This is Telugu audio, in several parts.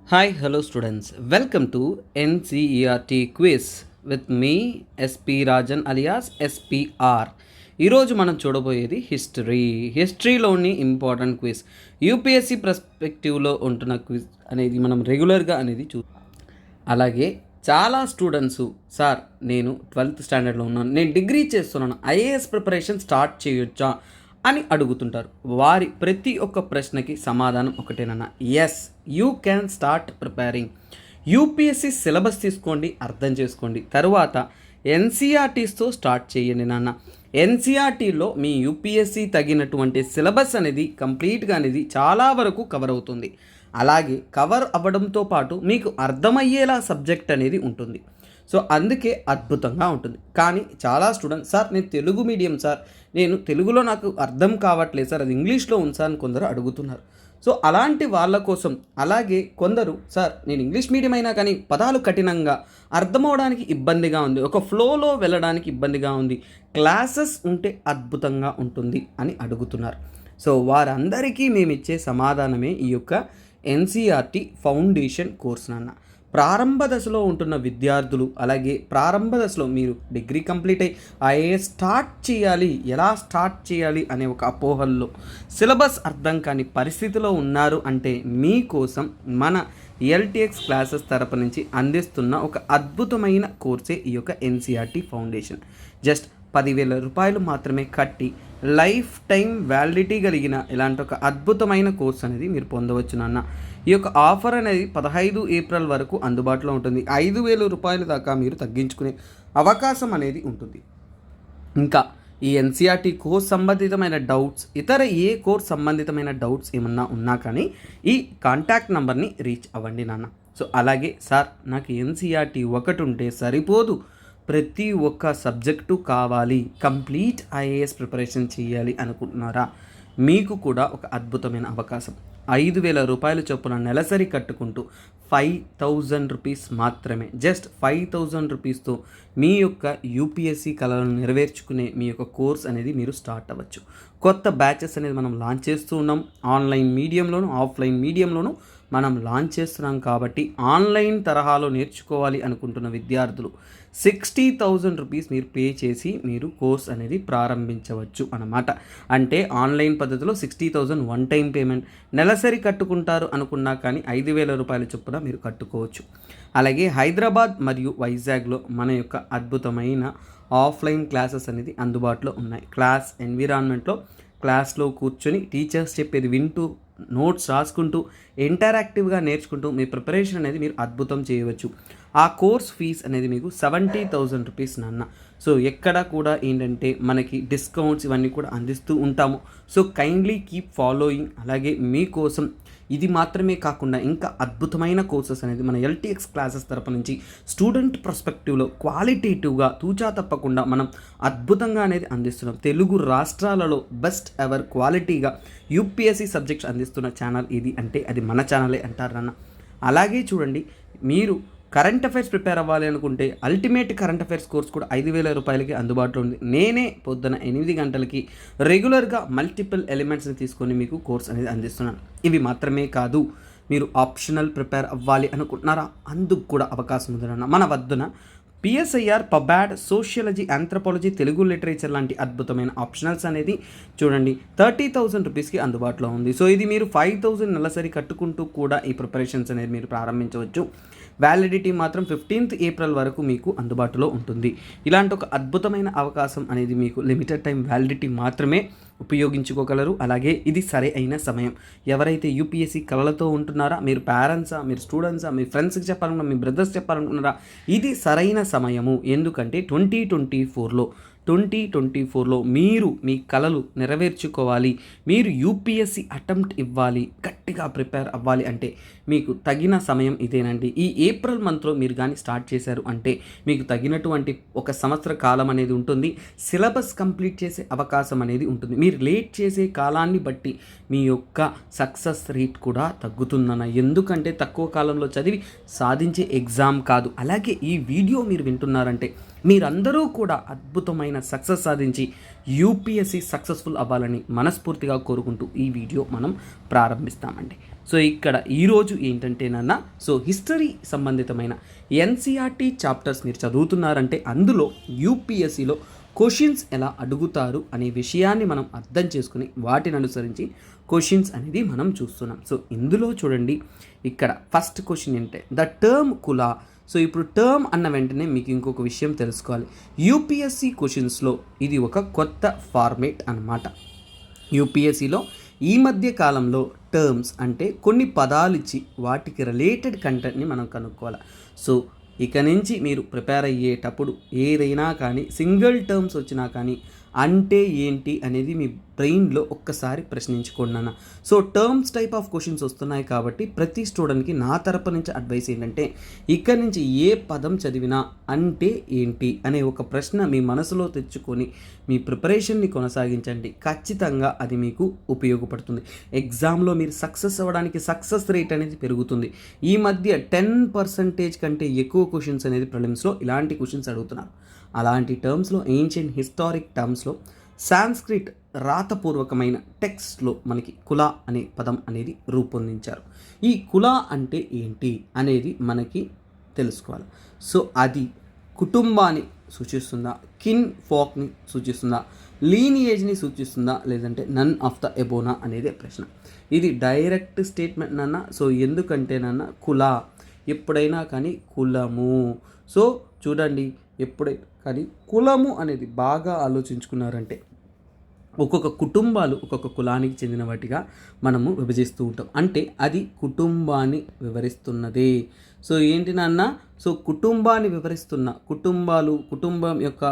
Hi, hello students. Welcome to NCERT quiz with me SP Rajan alias SPR. ఈరోజు మనం చూడబోయేది హిస్టరీలోని ఇంపార్టెంట్ క్విజ్. యూపీఎస్సీ పర్స్పెక్టివ్లో ఉంటున్న క్విజ్ అనేది మనం రెగ్యులర్గా అనేది అలాగే చాలా స్టూడెంట్స్ సార్ నేను 12th స్టాండర్డ్లో ఉన్నాను, నేను డిగ్రీ చేస్తున్నాను, ఐఏఎస్ ప్రిపరేషన్ స్టార్ట్ చేయొచ్చా అని అడుగుతుంటారు. వారి ప్రతి ఒక్క ప్రశ్నకి సమాధానం ఒకటేనన్నా, yes you can start preparing. UPSC syllabus తీసుకోండి, అర్థం చేసుకోండి, తర్వాత ఎన్సీఆర్టీస్తో స్టార్ట్ చేయండి నాన్న. ఎన్సీఆర్టీలో మీ యూపీఎస్సీ తగినటువంటి సిలబస్ అనేది కంప్లీట్గా అనేది చాలా వరకు కవర్ అవుతుంది. అలాగే కవర్ అవ్వడంతో పాటు మీకు అర్థమయ్యేలా సబ్జెక్ట్ అనేది ఉంటుంది. సో అందుకే అద్భుతంగా ఉంటుంది. కానీ చాలా స్టూడెంట్స్ సార్ నేను తెలుగు మీడియం సార్, నేను తెలుగులో నాకు అర్థం కావట్లేదు సార్, అది ఇంగ్లీష్లో ఉంది సార్ అని కొందరు అడుగుతున్నారు. సో అలాంటి వాళ్ళ కోసం, అలాగే కొందరు సార్ నేను ఇంగ్లీష్ మీడియం అయినా కానీ పదాలు కఠినంగా అర్థమవడానికి ఇబ్బందిగా ఉంది, ఒక ఫ్లోలో వెళ్ళడానికి ఇబ్బందిగా ఉంది, క్లాసెస్ ఉంటే అద్భుతంగా ఉంటుంది అని అడుగుతున్నారు. సో వారందరికీ మేము ఇచ్చే సమాధానమే ఈ యొక్క ఎన్సీఆర్టీ ఫౌండేషన్ కోర్స్ నాన్న. ప్రారంభ దశలో ఉంటున్న విద్యార్థులు, అలాగే ప్రారంభ దశలో మీరు డిగ్రీ కంప్లీట్ అయ్యి ఐఏఎస్ స్టార్ట్ చేయాలి, ఎలా స్టార్ట్ చేయాలి అనే ఒక అపోహల్లో సిలబస్ అర్థం కాని పరిస్థితిలో ఉన్నారు అంటే మీకోసం మన ఎల్టీఎక్స్ క్లాసెస్ తరపు నుంచి అందిస్తున్న ఒక అద్భుతమైన కోర్సే ఈ యొక్క ఎన్సీఆర్టీ ఫౌండేషన్. జస్ట్ 10,000 రూపాయలు మాత్రమే కట్టి లైఫ్ టైం వ్యాలిడిటీ కలిగిన ఇలాంటి ఒక అద్భుతమైన కోర్స్ అనేది మీరు పొందవచ్చు నాన్న. ఈ యొక్క ఆఫర్ అనేది 15 ఏప్రిల్ వరకు అందుబాటులో ఉంటుంది. 5,000 రూపాయల దాకా మీరు తగ్గించుకునే అవకాశం అనేది ఉంటుంది. ఇంకా ఈ ఎన్సీఆర్టీ కోర్స్ సంబంధితమైన డౌట్స్, ఇతర ఏ కోర్స్ సంబంధితమైన డౌట్స్ ఏమన్నా ఉన్నా కానీ ఈ కాంటాక్ట్ నెంబర్ని రీచ్ అవ్వండి నాన్న. సో అలాగే సార్ నాకు ఎన్సీఆర్టీ ఒకటి ఉంటే సరిపోదు, ప్రతి ఒక్క సబ్జెక్టు కావాలి, కంప్లీట్ ఐఏఎస్ ప్రిపరేషన్ చేయాలి అనుకుంటున్నారా? మీకు కూడా ఒక అద్భుతమైన అవకాశం. 5,000 రూపాయల చొప్పున నెలసరి కట్టుకుంటూ 5,000 రూపీస్ మాత్రమే, జస్ట్ 5,000 రూపీస్తో మీ యొక్క యూపీఎస్సీ కళలను నెరవేర్చుకునే మీ యొక్క కోర్స్ అనేది మీరు స్టార్ట్ అవ్వచ్చు. కొత్త బ్యాచెస్ అనేది మనం లాంచ్ చేస్తూ ఉన్నాం. ఆన్లైన్ మీడియంలోను, ఆఫ్లైన్ మీడియంలోను మనం లాంచ్ చేస్తున్నాం. కాబట్టి ఆన్లైన్ తరహాలో నేర్చుకోవాలి అనుకుంటున్న విద్యార్థులు 60,000 రూపీస్ మీరు పే చేసి మీరు కోర్స్ అనేది ప్రారంభించవచ్చు అన్నమాట. అంటే ఆన్లైన్ పద్ధతిలో 60,000 వన్ టైం పేమెంట్, నెలసరి కట్టుకుంటారు అనుకున్నా కానీ 5,000 రూపాయల చొప్పున మీరు కట్టుకోవచ్చు. అలాగే హైదరాబాద్ మరియు వైజాగ్లో మన యొక్క అద్భుతమైన ఆఫ్లైన్ క్లాసెస్ అనేది అందుబాటులో ఉన్నాయి. క్లాస్ ఎన్విరాన్మెంట్లో క్లాస్లో కూర్చొని టీచర్స్ చెప్పేది వింటూ, నోట్స్ రాసుకుంటూ, ఇంటరాక్టివ్గా నేర్చుకుంటూ మీ ప్రిపరేషన్ అనేది మీరు అద్భుతం చేయవచ్చు. ఆ కోర్స్ ఫీజ్ అనేది మీకు 70,000 రూపీస్ నాన్న. సో ఎక్కడ కూడా ఏంటంటే మనకి డిస్కౌంట్స్ ఇవన్నీ కూడా అందిస్తూ ఉంటాము. So kindly keep following. అలాగే మీకోసం ఇది మాత్రమే కాకుండా ఇంకా అద్భుతమైన కోర్సెస్ అనేది మన ఎల్టీఎక్స్ క్లాసెస్ తరపు నుంచి స్టూడెంట్ పర్స్పెక్టివ్లో క్వాలిటేటివ్గా తూచా తప్పకుండా మనం అద్భుతంగా అనేది అందిస్తున్నాం. తెలుగు రాష్ట్రాలలో బెస్ట్ ఎవర్ క్వాలిటీగా యూపీఎస్సీ సబ్జెక్ట్స్ అందిస్తున్న ఛానల్ ఇది అంటే అది మన ఛానలే అంటారు నాన్న. అలాగే చూడండి, మీరు కరెంట్ అఫైర్స్ ప్రిపేర్ అవ్వాలి అనుకుంటే అల్టిమేట్ కరెంట్ అఫైర్స్ కోర్స్ కూడా 5,000 రూపాయలకి అందుబాటులో ఉంది. నేనే పొద్దున 8 గంటలకి రెగ్యులర్గా మల్టిపుల్ ఎలిమెంట్స్ని తీసుకొని మీకు కోర్స్ అనేది అందిస్తున్నాను. ఇవి మాత్రమే కాదు, మీరు ఆప్షనల్ ప్రిపేర్ అవ్వాలి అనుకుంటున్నారా? అందుకు కూడా అవకాశం ఉందన్న. మన వద్దున PSIR, pub ad, sociology, anthropology, Telugu literature లాంటి అద్భుతమైన ఆప్షనల్స్ అనేది చూడండి 30,000 రూపీస్కి అందుబాటులో ఉంది. సో ఇది మీరు 5,000 నెలసరి కట్టుకుంటూ కూడా ఈ ప్రిపరేషన్స్ అనేది మీరు ప్రారంభించవచ్చు. వ్యాలిడిటీ మాత్రం 15th ఏప్రిల్ వరకు మీకు అందుబాటులో ఉంటుంది. ఇలాంటి ఒక అద్భుతమైన అవకాశం అనేది మీకు లిమిటెడ్ టైం వ్యాలిడిటీ మాత్రమే ఉపయోగించుకోగలరు. అలాగే ఇది సరి అయిన సమయం. ఎవరైతే యూపీఎస్సీ కళలతో ఉంటున్నారా, మీరు పేరెంట్సా, మీరు స్టూడెంట్సా, మీ ఫ్రెండ్స్కి చెప్పాలనుకున్నా, మీ బ్రదర్స్ చెప్పాలనుకున్నారా, ఇది సరైన సమయము. ఎందుకంటే 2024లో మీరు మీ కలలు నెరవేర్చుకోవాలి, మీరు యూపీఎస్సీ అటెంప్ట్ ఇవ్వాలి, గట్టిగా ప్రిపేర్ అవ్వాలి అంటే మీకు తగిన సమయం ఇదేనండి. ఈ ఏప్రిల్ మంత్లో మీరు కానీ స్టార్ట్ చేశారు అంటే మీకు తగినటువంటి ఒక సంవత్సర కాలం అనేది ఉంటుంది. సిలబస్ కంప్లీట్ చేసే అవకాశం అనేది ఉంటుంది. మీరు లేట్ చేసే కాలాన్ని బట్టి మీ యొక్క సక్సెస్ రేట్ కూడా తగ్గుతుందన్న. ఎందుకంటే తక్కువ కాలంలో చదివి సాధించే ఎగ్జామ్ కాదు. అలాగే ఈ వీడియో మీరు వింటున్నారంటే మీరందరూ కూడా అద్భుతమైన సక్సెస్ సాధించి యూపీఎస్సీ సక్సెస్ఫుల్ అవ్వాలని మనస్ఫూర్తిగా కోరుకుంటూ ఈ వీడియో మనం ప్రారంభిస్తామండి. సో ఇక్కడ ఈరోజు ఏంటంటేనన్నా సో హిస్టరీ సంబంధితమైన ఎన్సీఆర్టీ చాప్టర్స్ మీరు చదువుతున్నారంటే అందులో యూపీఎస్సీలో క్వశ్చన్స్ ఎలా అడుగుతారు అనే విషయాన్ని మనం అర్థం చేసుకుని వాటిని అనుసరించి క్వశ్చన్స్ అనేది మనం చూస్తున్నాం. సో ఇందులో చూడండి, ఇక్కడ ఫస్ట్ క్వశ్చన్ ఏంటంటే ద టర్మ్ కుల. సో ఇప్పుడు టర్మ్ అన్న వెంటనే మీకు ఇంకొక విషయం తెలుసుకోవాలి. యూపీఎస్సీ క్వశ్చన్స్లో ఇది ఒక కొత్త ఫార్మేట్ అన్నమాట. యూపీఎస్సీలో ఈ మధ్య కాలంలో టర్మ్స్ అంటే కొన్ని పదాలు ఇచ్చి వాటికి రిలేటెడ్ కంటెంట్ని మనం కనుక్కోవాలి. సో ఇక నుంచి మీరు ప్రిపేర్ అయ్యేటప్పుడు ఏదైనా కానీ సింగిల్ టర్మ్స్ వచ్చినా కానీ అంటే ఏంటి అనేది మీ బ్రెయిన్లో ఒక్కసారి ప్రశ్నించుకోండి అన్న. So terms type of questions వస్తున్నాయి కాబట్టి ప్రతి స్టూడెంట్కి నా తరపు నుంచి అడ్వైస్ ఏంటంటే ఇక్కడ నుంచి ఏ పదం చదివినా అంటే ఏంటి అనే ఒక ప్రశ్న మీ మనసులో తెచ్చుకొని మీ ప్రిపరేషన్ని కొనసాగించండి. ఖచ్చితంగా అది మీకు ఉపయోగపడుతుంది. ఎగ్జామ్లో మీరు సక్సెస్ అవ్వడానికి సక్సెస్ రేట్ అనేది పెరుగుతుంది. ఈ మధ్య 10% కంటే ఎక్కువ క్వశ్చన్స్ అనేది ప్రిలిమ్స్లో ఇలాంటి క్వశ్చన్స్ అడుగుతున్నారు. అలాంటి టర్మ్స్లో ఏన్షియంట్ హిస్టారిక్ టర్మ్స్లో సాంస్క్రిట్ రాతపూర్వకమైన టెక్స్ట్లో మనకి కుల అనే పదం అనేది రూపొందించారు. ఈ కుల అంటే ఏంటి అనేది మనకి తెలుసుకోవాలి. సో అది కుటుంబాన్ని సూచిస్తుందా, కిన్ ఫోక్ని సూచిస్తుందా, లీనియేజ్ని సూచిస్తుందా, లేదంటే నన్ ఆఫ్ ద ఎబోనా అనేది ప్రశ్న. ఇది డైరెక్ట్ స్టేట్మెంట్ నాన్న. సో ఎందుకంటేనన్నా కుల ఎప్పుడైనా కానీ కులము. సో చూడండి, ఎప్పుడైనా కానీ కులము అనేది బాగా ఆలోచించుకున్నారంటే ఒక్కొక్క కుటుంబాలు ఒక్కొక్క కులానికి చెందిన వాటిగా మనము విభజిస్తూ ఉంటాం. అంటే అది కుటుంబాన్ని వివరిస్తున్నది. సో ఏంటి నాన్న, సో కుటుంబాన్ని వివరిస్తున్న కుటుంబాలు, కుటుంబం యొక్క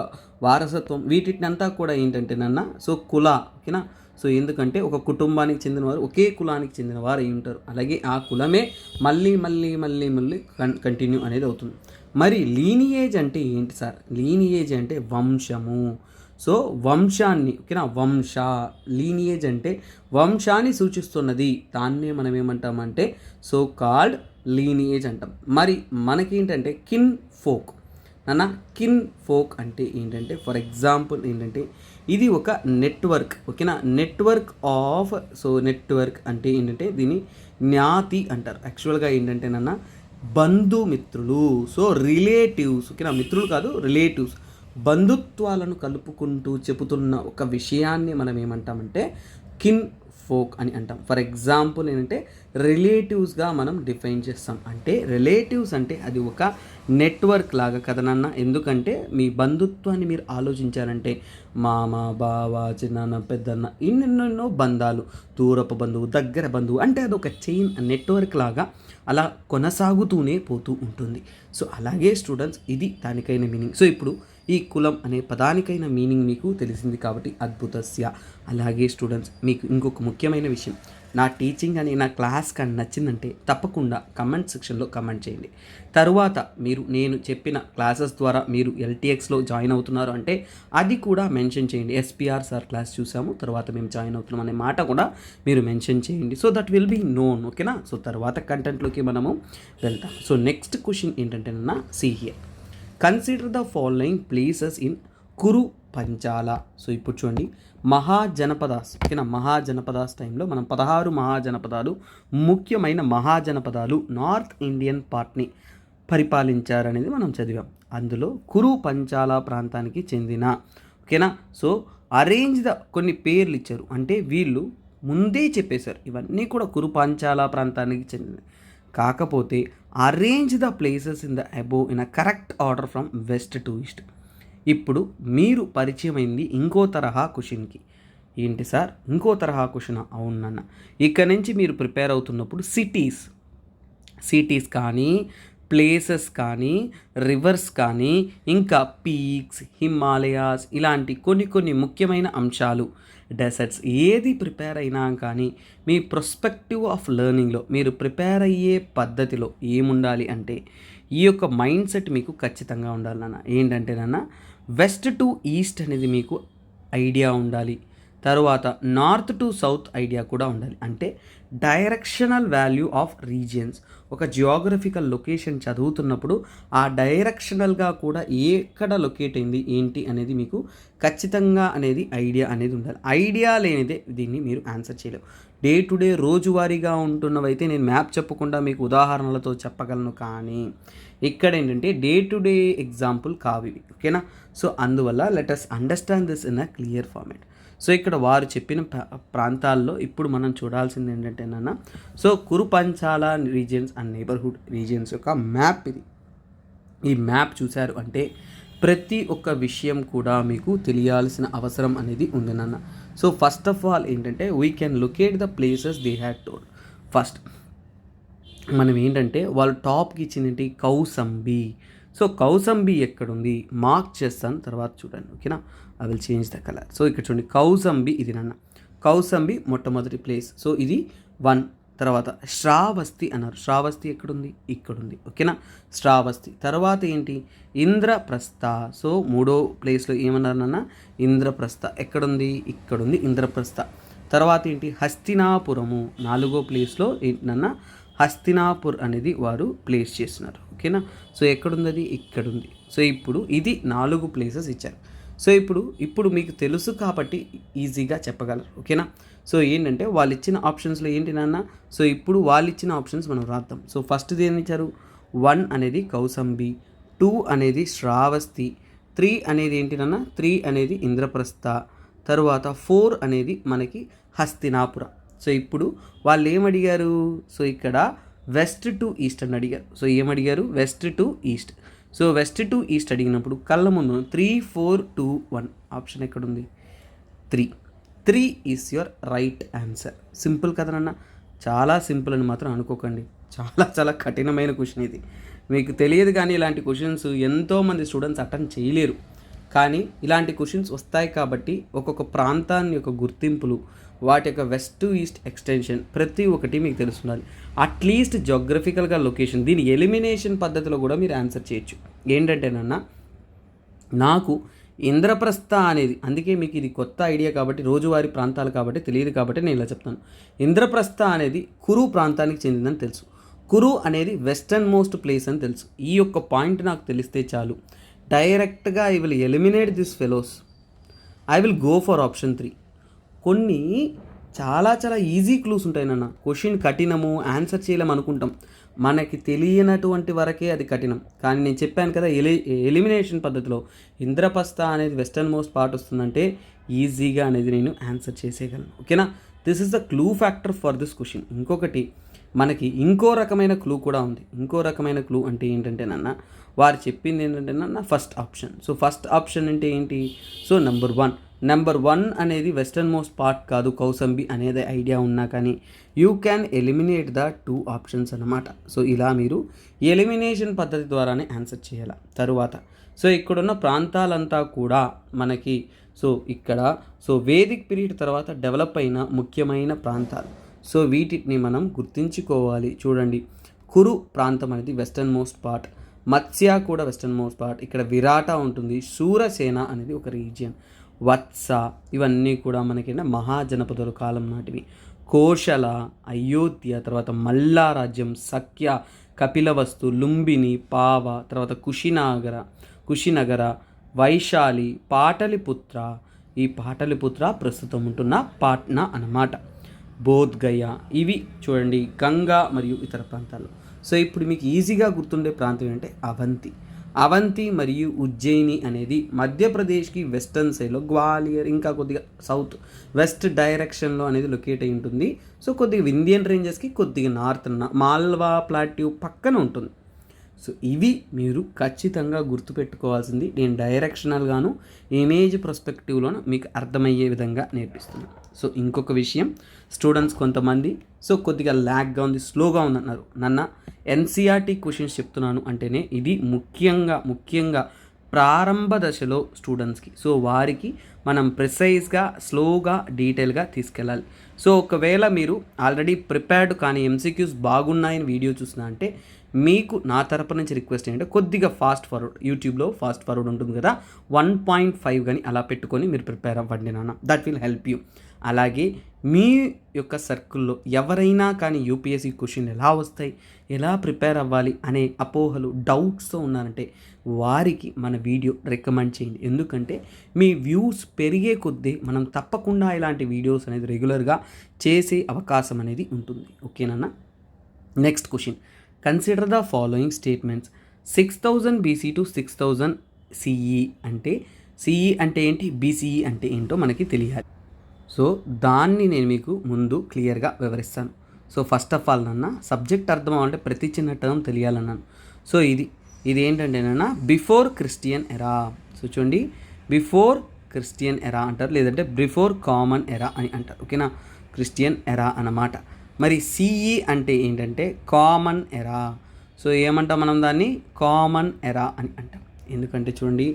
వారసత్వం వీటినంతా కూడా ఏంటంటే నాన్న సో కుల. ఓకేనా. సో ఎందుకంటే ఒక కుటుంబానికి చెందినవారు ఒకే కులానికి చెందిన వారు అయి ఉంటారు. అలాగే ఆ కులమే మళ్ళీ మళ్ళీ మళ్ళీ మళ్ళీ కంటిన్యూ అనేది అవుతుంది. మరి లీనియేజ్ అంటే ఏంటి సార్? లీనియేజ్ అంటే వంశము. సో వంశాన్ని, ఓకేనా, లీనియేజ్ అంటే వంశాన్ని సూచిస్తున్నది. దాన్నే మనం ఏమంటామంటే సో కాల్డ్ లీనియేజ్ అంటాం. మరి మనకేంటంటే కిన్ ఫోక్ నాన్న. కిన్ ఫోక్ అంటే ఏంటంటే ఫర్ ఎగ్జాంపుల్ ఏంటంటే ఇది ఒక నెట్వర్క్. ఓకేనా. నెట్వర్క్ అంటే ఏంటంటే దీన్ని జ్ఞాతి అంటారు. యాక్చువల్గా ఏంటంటే నాన్న బంధుమిత్రులు. So relatives. ఓకేనా. మిత్రులు కాదు, రిలేటివ్స్. బంధుత్వాలను కలుపుకుంటూ చెబుతున్న ఒక విషయాన్ని మనం ఏమంటామంటే కిన్ ఫోక్ అని అంటాం. ఫర్ ఎగ్జాంపుల్ ఏంటంటే రిలేటివ్స్గా మనం డిఫైన్ చేస్తాం. అంటే రిలేటివ్స్ అంటే అది ఒక నెట్వర్క్ లాగా కదా నాన్న. ఎందుకంటే మీ బంధుత్వాన్ని మీరు ఆలోచించారంటే మామ, బావ, చిన్నాన్న, పెద్దన్న ఎన్నెన్నెన్నో బంధాలు, దూరపు బంధువు, దగ్గర బంధువు, అంటే అది ఒక చైన్ నెట్వర్క్ లాగా అలా కొనసాగుతూనే పోతూ ఉంటుంది. సో అలాగే స్టూడెంట్స్ ఇది దానికైన మీనింగ్. సో ఇప్పుడు ఈ కులం అనే పదానికైన మీనింగ్ మీకు తెలిసింది కాబట్టి అద్భుతస్య. అలాగే స్టూడెంట్స్ మీకు ఇంకొక ముఖ్యమైన విషయం, నా టీచింగ్ అని నా క్లాస్ కానీ నచ్చిందంటే తప్పకుండా కమెంట్ సెక్షన్లో కమెంట్ చేయండి. తరువాత మీరు నేను చెప్పిన క్లాసెస్ ద్వారా మీరు ఎల్టీఎక్స్లో జాయిన్ అవుతున్నారు అంటే అది కూడా మెన్షన్ చేయండి. ఎస్పీఆర్ సార్ క్లాస్ చూసాము, తర్వాత మేము జాయిన్ అవుతున్నాం అనే మాట కూడా మీరు మెన్షన్ చేయండి. So that will be known. ఓకేనా. సో తర్వాత కంటెంట్లోకి మనము వెళ్తాం. సో నెక్స్ట్ క్వశ్చన్ ఏంటంటే see here, consider the following places in Kuru Panchala. So ఇప్పుడు చూడండి, మహాజనపదాస్. ఓకేనా. మహాజనపదాస్ టైంలో మనం 16 మహాజనపదాలు, ముఖ్యమైన మహాజనపదాలు నార్త్ ఇండియన్ పార్ట్ని పరిపాలించారనేది మనం చదివాం. అందులో కురు పంచాల ప్రాంతానికి చెందిన, ఓకేనా. సో అరేంజ్ ద కొన్ని పేర్లు ఇచ్చారు. అంటే వీళ్ళు ముందే చెప్పేశారు ఇవన్నీ కూడా కురు పంచాల ప్రాంతానికి చెందినవి. కాకపోతే arrange the places in the above in a correct order from west to east. ఇప్పుడు మీరు పరిచయం అయింది ఇంకో తరహా క్వశ్చన్కి. ఏంటి సార్ ఇంకో తరహా క్వశ్చన్? అవునన్న. ఇక్కడ నుంచి మీరు ప్రిపేర్ అవుతున్నప్పుడు సిటీస్ కానీ, ప్లేసెస్ కానీ, రివర్స్ కానీ, ఇంకా పీక్స్, హిమాలయాస్ ఇలాంటి కొన్ని ముఖ్యమైన అంశాలు, డెసర్ట్స్ ఏది ప్రిపేర్ అయినా కానీ మీ ప్రొస్పెక్టివ్ ఆఫ్ లెర్నింగ్లో మీరు ప్రిపేర్ అయ్యే పద్ధతిలో ఏముండాలి అంటే ఈ యొక్క మైండ్ సెట్ మీకు ఖచ్చితంగా ఉండాలి నాన్న. ఏంటంటే నాన్న వెస్ట్ టు ఈస్ట్ అనేది మీకు ఐడియా ఉండాలి. తర్వాత నార్త్ టు సౌత్ ఐడియా కూడా ఉండాలి. అంటే డైరెక్షనల్ వాల్యూ ఆఫ్ రీజియన్స్, ఒక జియోగ్రఫికల్ లొకేషన్ చదువుతున్నప్పుడు ఆ డైరెక్షనల్గా కూడా ఎక్కడ లొకేట్ అయింది ఏంటి అనేది మీకు ఖచ్చితంగా అనేది ఐడియా అనేది ఉండాలి. ఐడియా లేనిదే దీన్ని మీరు ఆన్సర్ చేయలేవు. డే టు డే రోజువారీగా ఉంటున్నవైతే నేను మ్యాప్ చెప్పకుండా మీకు ఉదాహరణలతో చెప్పగలను, కానీ ఇక్కడ ఏంటంటే డే టు డే ఎగ్జాంపుల్ కావి, ఓకేనా. సో అందువల్ల let us understand this in a clear format. So ఇక్కడ వారు చెప్పిన ప్రాంతాల్లో ఇప్పుడు మనం చూడాల్సింది ఏంటంటే నాన్న, so Kurupanchala regions and neighbourhood regions యొక్క మ్యాప్ ఇది. ఈ మ్యాప్ చూశారు అంటే ప్రతి ఒక్క విషయం కూడా మీకు తెలియాల్సిన అవసరం అనేది ఉంది నాన్న. సో ఫస్ట్ ఆఫ్ ఆల్ ఏంటంటే we can locate the places they had told. First మనం ఏంటంటే వాళ్ళు టాప్కి ఇచ్చింది కౌసంబి. సో కౌసంబి ఎక్కడుంది మార్క్ చేస్తాను, తర్వాత చూడండి, ఓకేనా. I will change the colour. So ఇక్కడ చూడండి కౌసంబి ఇది నాన్న. కౌసంబి మొట్టమొదటి ప్లేస్. సో ఇది 1. తర్వాత శ్రావస్తి అన్నారు. శ్రావస్తి ఎక్కడుంది, ఇక్కడుంది, ఓకేనా. శ్రావస్తి తర్వాత ఏంటి ఇంద్రప్రస్థ. సో 3వ ప్లేస్లో ఏమన్నారు నాన్న ఇంద్రప్రస్థ. ఎక్కడుంది, ఇక్కడుంది ఇంద్రప్రస్థ. తర్వాత ఏంటి హస్తినాపురము. 4వ ప్లేస్లో ఏంటన్నా హస్తినాపూర్ అనేది వారు ప్లేస్ చేస్తున్నారు, ఓకేనా. సో ఎక్కడుంది అది, ఇక్కడుంది. సో ఇప్పుడు ఇది 4 ప్లేసెస్ ఇచ్చారు. సో ఇప్పుడు మీకు తెలుసు కాబట్టి ఈజీగా చెప్పగలరు, ఓకేనా. సో ఏంటంటే వాళ్ళు ఇచ్చిన ఆప్షన్స్లో ఏంటి నాన్న, సో ఇప్పుడు వాళ్ళు ఇచ్చిన ఆప్షన్స్ మనం రాద్దాం. సో ఫస్ట్ది ఏమి ఇచ్చారు, 1 అనేది కౌసంబి, 2 అనేది శ్రావస్తి, 3 అనేది ఏంటి నాన్న 3 అనేది ఇంద్రప్రస్థ, తరువాత 4 అనేది మనకి హస్తినాపుర. సో ఇప్పుడు వాళ్ళు ఏమడిగారు, సో ఇక్కడ వెస్ట్ టు ఈస్ట్ అని అడిగారు. సో ఏమడిగారు west to east. So west to east అడిగినప్పుడు కళ్ళ ముందు 3, 4, 2, 1 ఆప్షన్ ఎక్కడుంది 3 is your right answer. Simple కదనన్నా, చాలా సింపుల్ అని మాత్రం అనుకోకండి, చాలా చాలా కఠినమైన క్వశ్చన్ ఇది. మీకు తెలియదు కానీ ఇలాంటి క్వశ్చన్స్ ఎంతోమంది స్టూడెంట్స్ అటెంప్ట్ చేయలేరు, కానీ ఇలాంటి క్వశ్చన్స్ వస్తాయి కాబట్టి ఒక్కొక్క ప్రాంతాన్ని యొక్క గుర్తింపులు, వాటి యొక్క వెస్ట్ టు ఈస్ట్ ఎక్స్టెన్షన్ ప్రతి ఒక్కటి మీకు తెలుస్తుండాలి. అట్లీస్ట్ జోగ్రఫికల్గా లొకేషన్, దీని ఎలిమినేషన్ పద్ధతిలో కూడా మీరు ఆన్సర్ చేయొచ్చు. ఏంటంటేనన్నా నాకు ఇంద్రప్రస్థ అనేది, అందుకే మీకు ఇది కొత్త ఐడియా కాబట్టి రోజువారీ ప్రాంతాలు కాబట్టి తెలియదు కాబట్టి నేను ఇలా చెప్తాను. ఇంద్రప్రస్థ అనేది కురు ప్రాంతానికి చెందిందని తెలుసు, కురు అనేది వెస్టర్న్ మోస్ట్ ప్లేస్ అని తెలుసు. ఈ యొక్క పాయింట్ నాకు తెలిస్తే చాలు, డైరెక్ట్గా I will eliminate this fellows, I will go for option 3. కొన్ని చాలా చాలా ఈజీ క్లూస్ ఉంటాయి నాన్న. క్వశ్చన్ కఠినము, ఆన్సర్ చేయలేము అనుకుంటాం, మనకి తెలియనటువంటి వరకే అది కఠినం. కానీ నేను చెప్పాను కదా ఎలిమినేషన్ పద్ధతిలో ఇంద్రప్రస్థ అనేది వెస్టర్న్ మోస్ట్ పార్ట్ వస్తుందంటే ఈజీగా అనేది నేను ఆన్సర్ చేసేయగలను, ఓకేనా. This is the clue factor for this question. ఇంకొకటి మనకి ఇంకో రకమైన క్లూ కూడా ఉంది. ఇంకో రకమైన క్లూ అంటే ఏంటంటే నాన్న వారు చెప్పింది ఏంటంటే నాన్న first option. So first option అంటే ఏంటి, సో నెంబర్ 1 అనేది వెస్టర్న్ మోస్ట్ పార్ట్ కాదు కౌసంబి అనేది ఐడియా ఉన్నా కానీ you can eliminate the 2 options అన్నమాట. సో ఇలా మీరు ఎలిమినేషన్ పద్ధతి ద్వారానే ఆన్సర్ చేయాలి. తరువాత సో ఇక్కడున్న ప్రాంతాలంతా కూడా మనకి ఇక్కడ వేదిక్ పీరియడ్ తర్వాత డెవలప్ అయిన ముఖ్యమైన ప్రాంతాలు. సో వీటిని మనం గుర్తించుకోవాలి. చూడండి, కురు ప్రాంతం అనేది వెస్టర్న్ మోస్ట్ పార్ట్, మత్స్య కూడా వెస్టర్న్ మోస్ట్ పార్ట్, ఇక్కడ విరాట ఉంటుంది, శూరసేన అనేది ఒక రీజియన్, వత్స ఇవన్నీ కూడా మనకి మహాజనపదుల కాలం నాటివి, కోశల, అయోధ్య, తర్వాత మల్లా రాజ్యం, సఖ్య, కపిలవస్తు, లుంబిని, పావ, తర్వాత కుషినగర, వైశాలి, పాటలిపుత్ర. ఈ పాటలిపుత్ర ప్రస్తుతం ఉంటున్న పాట్నా అన్నమాట, బోధ్గయ. ఇవి చూడండి గంగా మరియు ఇతర ప్రాంతాల్లో. సో ఇప్పుడు మీకు ఈజీగా గుర్తుండే ప్రాంతం ఏంటంటే అవంతి మరియు ఉజ్జయిని అనేది మధ్యప్రదేశ్కి వెస్టర్న్ సైడ్లో, గ్వాలియర్ ఇంకా కొద్దిగా సౌత్ వెస్ట్ డైరెక్షన్లో అనేది లొకేట్ అయి ఉంటుంది. సో కొద్దిగా వింధ్యన్ రేంజెస్కి కొద్దిగా నార్త్ మాల్వా ప్లాట్యూ పక్కన ఉంటుంది. సో ఇవి మీరు ఖచ్చితంగా గుర్తుపెట్టుకోవాల్సింది. నేను డైరెక్షనల్గాను ఇమేజ్ పర్స్పెక్టివ్లోను మీకు అర్థమయ్యే విధంగా నేర్పిస్తున్నాను. సో ఇంకొక విషయం, స్టూడెంట్స్ కొంతమంది కొద్దిగా ల్యాగ్గా ఉంది, స్లోగా ఉందన్నారు. నన్న ఎన్సీఆర్టీ క్వశ్చన్స్ చెప్తున్నాను అంటేనే ఇది ముఖ్యంగా ప్రారంభ దశలో స్టూడెంట్స్కి, సో వారికి మనం ప్రిసైజ్గా, స్లోగా, డీటెయిల్గా తీసుకెళ్ళాలి. సో ఒకవేళ మీరు ఆల్రెడీ ప్రిపేర్డ్ కానీ ఎంసీక్యూస్ బాగున్నాయని వీడియో చూసినా అంటే మీకు నా తరపు నుంచి రిక్వెస్ట్ ఏంటంటే కొద్దిగా ఫాస్ట్ ఫార్వర్డ్, యూట్యూబ్లో ఫాస్ట్ ఫార్వర్డ్ ఉంటుంది కదా, 1.5 కానీ అలా పెట్టుకొని మీరు ప్రిపేర్ అవ్వండి నాన్న, దట్ విల్ హెల్ప్ యూ. అలాగే మీ యొక్క సర్కిల్లో ఎవరైనా కానీ యూపీఎస్సీ క్వశ్చన్ ఎలా వస్తాయి, ఎలా ప్రిపేర్ అవ్వాలి అనే అపోహలు, డౌట్స్తో ఉన్నారంటే వారికి మన వీడియో రికమెండ్ చేయండి. ఎందుకంటే మీ వ్యూస్ పెరిగే కొద్దీ మనం తప్పకుండా ఇలాంటి వీడియోస్ అనేది రెగ్యులర్గా చేసే అవకాశం అనేది ఉంటుంది. ఓకేనా? Next question, consider the following statements. 6000 BC to 6000 CE అంటే సిఈ అంటే ఏంటి, బీసీఈ అంటే ఏంటో మనకి తెలియాలి. సో దాన్ని నేను మీకు ముందు క్లియర్గా వివరిస్తాను. So first of all subject అర్థం అవ్వాలంటే ప్రతి చిన్న టర్మ్ తెలియాలన్నాను. సో ఇది ఏంటంటేనన్నా బిఫోర్ క్రిస్టియన్ ఎరా. సో చూడండి, బిఫోర్ క్రిస్టియన్ ఎరా అంటారు, లేదంటే బిఫోర్ కామన్ ఎరా అని అంటారు. ఓకేనా? క్రిస్టియన్ ఎరా అన్నమాట. మరి సిఈ అంటే ఏంటంటే కామన్ ఎరా. సో ఏమంటాం మనం దాన్ని, కామన్ ఎరా అని అంటాం. ఎందుకంటే చూడండి,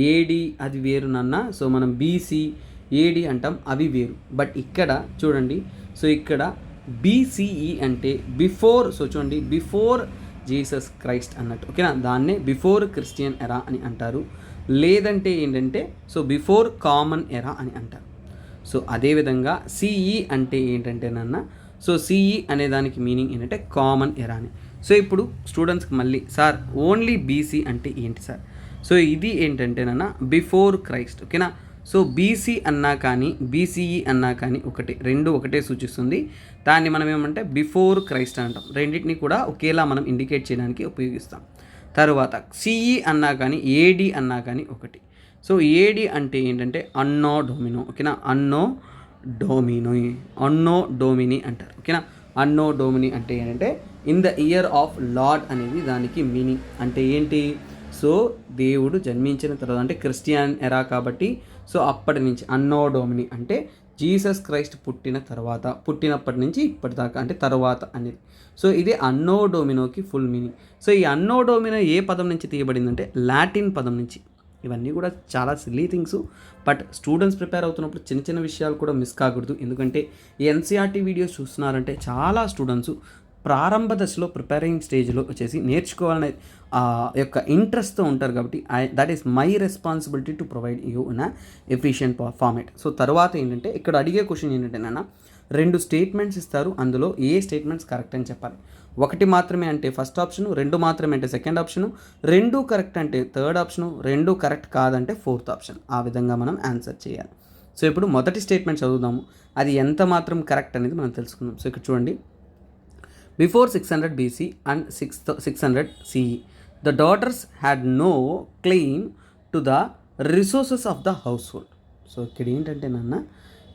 ఏడి అది వేరు నాన్న. సో మనం బీసీ ఏడి అంటాం, అవి వేరు. బట్ ఇక్కడ చూడండి, సో ఇక్కడ బీసీఈ అంటే బిఫోర్. సో చూడండి, బిఫోర్ జీసస్ క్రైస్ట్ అన్నట్టు. ఓకేనా? దాన్నే బిఫోర్ క్రిస్టియన్ ఎరా అని అంటారు. లేదంటే ఏంటంటే సో బిఫోర్ కామన్ ఎరా అని అంటారు. సో అదేవిధంగా సిఈ అంటే ఏంటంటేనన్న, సో సిఈ అనే దానికి మీనింగ్ ఏంటంటే కామన్ ఎరా అని. సో ఇప్పుడు స్టూడెంట్స్కి మళ్ళీ సార్ ఓన్లీ బీసీ అంటే ఏంటి సార్? సో ఇది ఏంటంటేనన్న బిఫోర్ క్రైస్ట్. ఓకేనా? సో బీసీ అన్నా కానీ బీసీఈ అన్నా కానీ రెండు ఒకటే సూచిస్తుంది. దాన్ని మనం ఏమంటే బిఫోర్ క్రైస్ట్ అంటాం. రెండింటిని కూడా ఒకేలా మనం ఇండికేట్ చేయడానికి ఉపయోగిస్తాం. తర్వాత సిఈ అన్నా కానీ ఏడి అన్నా కానీ ఒకటి. సో ఏడి అంటే ఏంటంటే అన్నో డొమినో. ఓకేనా? అన్నో డోమిని అంటారు. ఓకేనా? అన్నో డోమిని అంటే ఏంటంటే in the year of lord అనేది దానికి మీనింగ్. అంటే ఏంటి, సో దేవుడు జన్మించిన తర్వాత, అంటే క్రిస్టియన్ ఎరా కాబట్టి సో అప్పటి నుంచి అన్నో డోమిని అంటే జీసస్ క్రైస్ట్ పుట్టినప్పటి నుంచి ఇప్పటిదాకా అంటే తర్వాత అనేది. సో ఇది అన్నో డోమినోకి ఫుల్ మీనింగ్. సో ఈ అన్నో డోమినో ఏ పదం నుంచి తీయబడిందంటే లాటిన్ పదం నుంచి. ఇవన్నీ కూడా చాలా silly things, but students prepare అవుతున్నప్పుడు చిన్న చిన్న విషయాలు కూడా మిస్ కాకూడదు. ఎందుకంటే ఈ ఎన్సీఆర్టీ వీడియోస్ చూస్తున్నారంటే చాలా స్టూడెంట్స్ ప్రారంభ దశలో ప్రిపేరింగ్ స్టేజ్లో వచ్చేసి నేర్చుకోవాలనే యొక్క ఇంట్రెస్ట్తో ఉంటారు. కాబట్టి that is my responsibility to provide you in efficient format. So తర్వాత ఏంటంటే ఇక్కడ అడిగే క్వశ్చన్ ఏంటంటే నాన్న, 2 స్టేట్మెంట్స్ ఇస్తారు, అందులో ఏ స్టేట్మెంట్స్ కరెక్ట్ అని చెప్పాలి. 1 మాత్రమే అంటే ఫస్ట్ ఆప్షను, 2 మాత్రమే అంటే సెకండ్ ఆప్షను, 2 కరెక్ట్ అంటే థర్డ్ ఆప్షను, 2 కరెక్ట్ కాదంటే ఫోర్త్ ఆప్షన్. ఆ విధంగా మనం ఆన్సర్ చేయాలి. సో ఇప్పుడు మొదటి స్టేట్మెంట్ చదువుదాము, అది ఎంత మాత్రం కరెక్ట్ అనేది మనం తెలుసుకుందాం. సో ఇక్కడ చూడండి, before 600 BC and 600 CE, the daughters had no claim to the resources of the household. So ఇక్కడ ఏంటంటే నాన్న,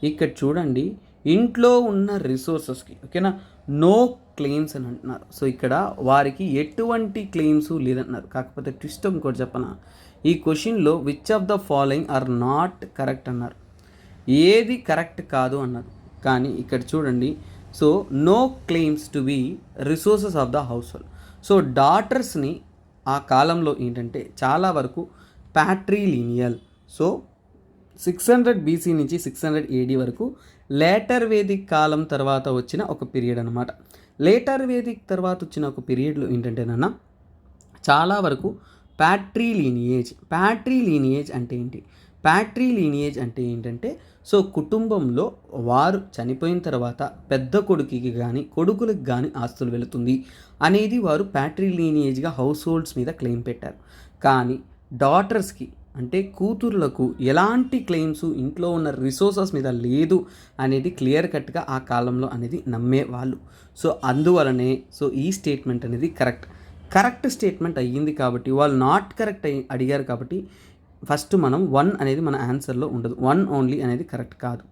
ఇక్కడ చూడండి, ఇంట్లో ఉన్న రిసోర్సెస్కి ఓకేనా నో క్లెయిమ్స్ అని అంటున్నారు. సో ఇక్కడ వారికి ఎటువంటి క్లెయిమ్స్ లేదంటున్నారు. కాకపోతే ట్విస్ట్ ఇంకోటి చెప్పనా, ఈ క్వశ్చన్లో which of the following are not correct అన్నారు. ఏది కరెక్ట్ కాదు అన్నారు. కానీ ఇక్కడ చూడండి, so no claims to be resources of the household. So డాటర్స్ని ఆ కాలంలో ఏంటంటే చాలా వరకు ప్యాట్రీలీనియల్. సో 600 BC నుంచి 600 AD వరకు లేటర్ వేదిక్ కాలం తర్వాత వచ్చిన ఒక పీరియడ్ అనమాట. లేటర్ వేదిక్ తర్వాత వచ్చిన ఒక పీరియడ్లో ఏంటంటేనన్నా చాలా వరకు ప్యాట్రీలీనియేజ్ అంటే ఏంటి, ప్యాట్రీలీనియేజ్ అంటే ఏంటంటే సో కుటుంబంలో వారు చనిపోయిన తర్వాత పెద్ద కొడుకుకి కానీ కొడుకులకు కానీ ఆస్తులు వెళుతుంది అనేది వారు ప్యాట్రీలీనియేజ్గా హౌస్ హోల్డ్స్ మీద క్లెయిమ్ పెట్టారు. కానీ డాటర్స్కి అంటే కూతుర్లకు ఎలాంటి క్లెయిమ్స్ ఇంట్లో ఉన్న రిసోర్సెస్ మీద లేదు అనేది క్లియర్ కట్గా ఆ కాలంలో అనేది నమ్మేవాళ్ళు. సో అందువలనే సో ఈ స్టేట్మెంట్ అనేది కరెక్ట్ స్టేట్మెంట్ అయ్యింది. కాబట్టి వాళ్ళు నాట్ కరెక్ట్ అడిగారు కాబట్టి ఫస్ట్ మనం 1 అనేది మన ఆన్సర్లో ఉండదు. 1 ఓన్లీ అనేది కరెక్ట్ కాదు.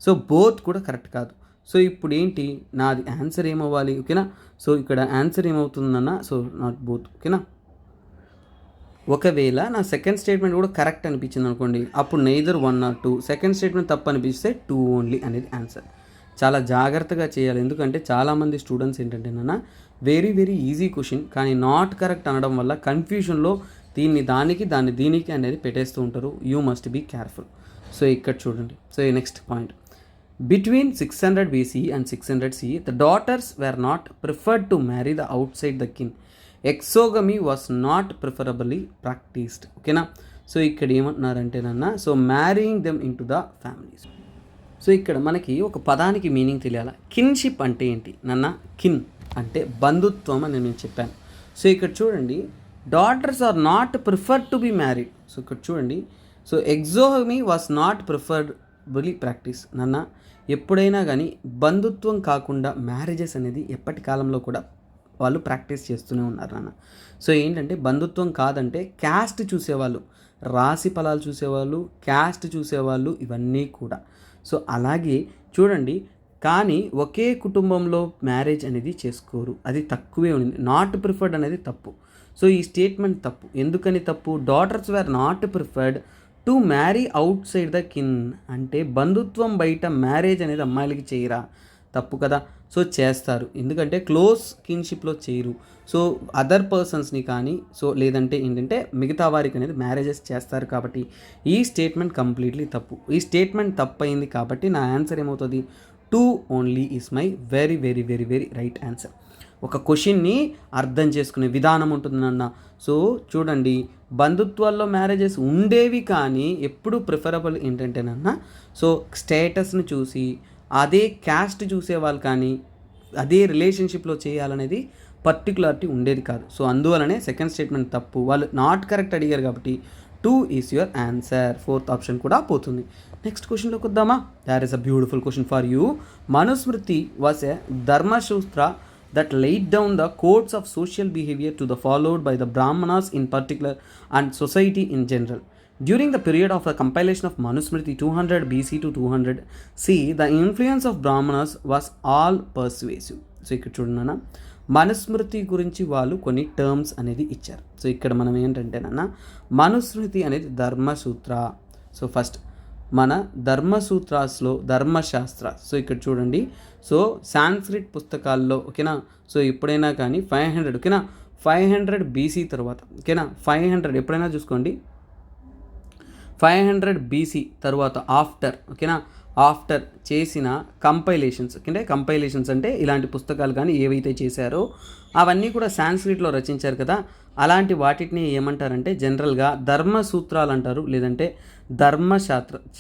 సో బోత్ కూడా కరెక్ట్ కాదు. సో ఇప్పుడు ఏంటి నాది ఆన్సర్ ఏమవ్వాలి? ఓకేనా? సో ఇక్కడ ఆన్సర్ ఏమవుతుందన్నా, సో నాట్ బోత్. ఓకేనా? ఒకవేళ నా సెకండ్ స్టేట్మెంట్ కూడా కరెక్ట్ అనిపించింది అనుకోండి, అప్పుడు నెయిదర్ 1 or 2. సెకండ్ స్టేట్మెంట్ తప్పు అనిపిస్తే 2 ఓన్లీ అనేది ఆన్సర్. చాలా జాగ్రత్తగా చేయాలి. ఎందుకంటే చాలామంది స్టూడెంట్స్ ఏంటంటేనన్నా వెరీ ఈజీ క్వశ్చన్ కానీ నాట్ కరెక్ట్ అనడం వల్ల కన్ఫ్యూషన్లో దాన్ని దీనికి అనేది పెట్టేస్తూ ఉంటారు. You must be careful. So ఇక్కడ చూడండి, so next point, between 600 BCE and 600 CE the daughters were not preferred to marry the outside the kin. Exogamy was not preferably practised. ఓకేనా? సో ఇక్కడ ఏమంటున్నారంటేనన్నా, so marrying them into the families. So ఇక్కడ మనకి ఒక పదానికి మీనింగ్ తెలియాలి. కిన్షిప్ అంటే ఏంటి నాన్న? కిన్ అంటే బంధుత్వం అని నేను చెప్పాను. సో ఇక్కడ చూడండి, daughters are not preferred to be married. So ఇక్కడ చూడండి, so exogamy was not preferably practice. నాన్న ఎప్పుడైనా కానీ బంధుత్వం కాకుండా మ్యారేజెస్ అనేది ఎప్పటి కాలంలో కూడా వాళ్ళు ప్రాక్టీస్ చేస్తూనే ఉన్నారు నాన్న. సో ఏంటంటే బంధుత్వం కాదంటే క్యాస్ట్ చూసేవాళ్ళు, రాశి ఫలాలు చూసేవాళ్ళు, క్యాస్ట్ చూసేవాళ్ళు, ఇవన్నీ కూడా. సో అలాగే చూడండి, కానీ ఒకే కుటుంబంలో మ్యారేజ్ అనేది చేసుకోరు, అది తక్కువే ఉంది. నాట్ ప్రిఫర్డ్ అనేది తప్పు. సో ఈ స్టేట్మెంట్ తప్పు. ఎందుకని తప్పు? Daughters were not preferred to marry outside the kin అంటే బంధుత్వం బయట మ్యారేజ్ అనేది అమ్మాయిలకి చేయరా? తప్పు కదా. సో చేస్తారు, ఎందుకంటే క్లోజ్ కిన్షిప్లో చేయరు. సో అదర్ పర్సన్స్ని కానీ సో లేదంటే ఏంటంటే మిగతా వారికి అనేది మ్యారేజెస్ చేస్తారు. కాబట్టి ఈ స్టేట్మెంట్ కంప్లీట్లీ తప్పు. ఈ స్టేట్మెంట్ తప్పు అయింది కాబట్టి నా ఆన్సర్ ఏమవుతుంది? 2 only is my very very very very right answer. ఒక క్వశ్చన్ని అర్థం చేసుకునే విధానం ఉంటుందన్న. సో చూడండి, బంధుత్వాల్లో మ్యారేజెస్ ఉండేవి కానీ ఎప్పుడు ప్రిఫరబుల్ ఏంటంటేనన్నా సో స్టేటస్ని చూసి అదే క్యాస్ట్ చూసేవాళ్ళు కానీ అదే రిలేషన్షిప్లో చేయాలనేది పర్టికులారిటీ ఉండేది కాదు. సో అందువలనే సెకండ్ స్టేట్మెంట్ తప్పు. వాళ్ళు నాట్ కరెక్ట్ అడిగారు కాబట్టి 2 is your answer. 4th option కూడా పోతుంది. నెక్స్ట్ క్వశ్చన్లోకి వద్దామా? There is a beautiful question for you. Manusmriti was a Dharmasutra that laid down the codes of social behavior to the followed by the Brahmanas in particular and society in general. During the period of the compilation of Manusmriti 200 BC to 200 C, the influence of Brahmanas was all persuasive. So ఇక్కడ చూడన్నా, మనుస్మృతి గురించి వాళ్ళు కొన్ని టర్మ్స్ అనేది ఇచ్చారు. సో ఇక్కడ మనం ఏంటంటేనన్నా, మనుస్మృతి అనేది ధర్మసూత్ర. సో ఫస్ట్ మన ధర్మసూత్రాస్లో ధర్మశాస్త్ర. సో ఇక్కడ చూడండి, సో సాంస్క్రిట్ పుస్తకాల్లో ఓకేనా. సో ఎప్పుడైనా కానీ 500 ఓకేనా, 500 BC తర్వాత ఓకేనా, 500 ఎప్పుడైనా చూసుకోండి, 500 BC తర్వాత ఆఫ్టర్ ఓకేనా, ఆఫ్టర్ చేసిన కంపైలేషన్స్ ఓకే. కంపైలేషన్స్ అంటే ఇలాంటి పుస్తకాలు కానీ ఏవైతే చేశారో అవన్నీ కూడా సాంస్క్రిట్లో రచించారు కదా. అలాంటి వాటిని ఏమంటారంటే జనరల్గా ధర్మసూత్రాలు అంటారు, లేదంటే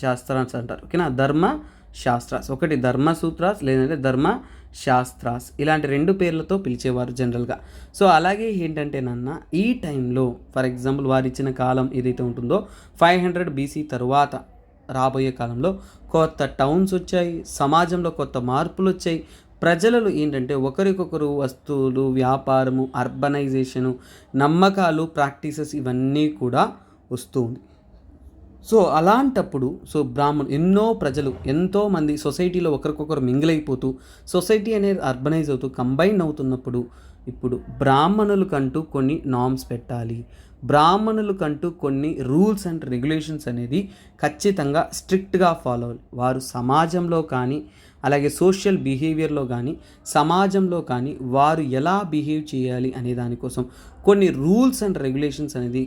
శాస్త్రాస్ అంటారు ఓకేనా. ధర్మశాస్త్రాస్, ఒకటి ధర్మసూత్రాస్ లేదంటే ధర్మశాస్త్రాస్, ఇలాంటి 2 పేర్లతో పిలిచేవారు జనరల్గా. సో అలాగే ఏంటంటే నాన్న, ఈ టైంలో ఫర్ ఎగ్జాంపుల్ వారు ఇచ్చిన కాలం ఏదైతే ఉంటుందో 500 BC తర్వాత రాబోయే కాలంలో కొత్త టౌన్స్ వచ్చాయి, సమాజంలో కొత్త మార్పులు వచ్చాయి. ప్రజలు ఏంటంటే ఒకరికొకరు వస్తువులు, వ్యాపారము, అర్బనైజేషను, నమ్మకాలు, ప్రాక్టీసెస్ ఇవన్నీ కూడా వస్తూ ఉంది. సో అలాంటప్పుడు సో ఎన్నో ప్రజలు, ఎంతోమంది సొసైటీలో ఒకరికొకరు మింగిల్ అయిపోతూ సొసైటీ అనేది అర్బనైజ్ అవుతూ కంబైన్ అవుతున్నప్పుడు ఇప్పుడు బ్రాహ్మణులకంటూ కొన్ని నామ్స్ పెట్టాలి, బ్రాహ్మణులకంటూ కొన్ని రూల్స్ అండ్ రెగ్యులేషన్స్ అనేది ఖచ్చితంగా స్ట్రిక్ట్గా ఫాలో అవ్వాలి. వారు సమాజంలో కానీ అలాగే సోషల్ బిహేవియర్లో కానీ సమాజంలో కానీ వారు ఎలా బిహేవ్ చేయాలి అనే దానికోసం కొన్ని రూల్స్ అండ్ రెగ్యులేషన్స్ అనేది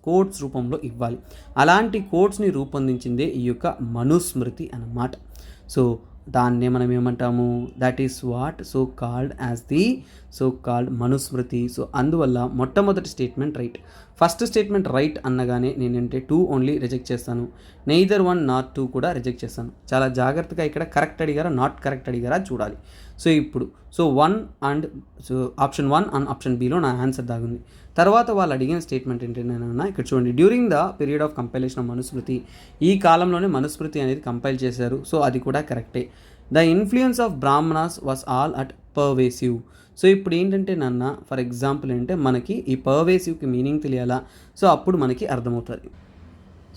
కోడ్స్ రూపంలో ఇవ్వాలి. అలాంటి కోడ్స్ని రూపొందించిందే ఈ యొక్క మనుస్మృతి అన్నమాట. సో దాన్నే మనం ఏమంటాము, that is what so called as the so called Manusmriti. So అందువల్ల మొట్టమొదటి statement right. First statement right అనగానే నేనంటే 2 ఓన్లీ రిజెక్ట్ చేస్తాను, నెయిదర్ 1 నాట్ 2 కూడా రిజెక్ట్ చేస్తాను. చాలా జాగ్రత్తగా ఇక్కడ కరెక్ట్ అడిగారా నాట్ కరెక్ట్ అడిగారా చూడాలి. సో ఇప్పుడు so 1 and so option 1 and option below నా ఆన్సర్ దాగుంది. తర్వాత వాళ్ళు అడిగిన స్టేట్మెంట్ ఏంటంటే ఇక్కడ చూడండి, during the period of compilation of Manusmriti, ఈ కాలంలోనే మనుస్మృతి అనేది కంపైల్ చేశారు. సో అది కూడా కరెక్టే. The influence of Brahmanas was all at pervasive. So ఇప్పుడు ఏంటంటే నాన్న, ఫర్ ఎగ్జాంపుల్ ఏంటంటే మనకి ఈ పర్వేసివ్కి మీనింగ్ తెలియాలా, సో అప్పుడు మనకి అర్థమవుతుంది.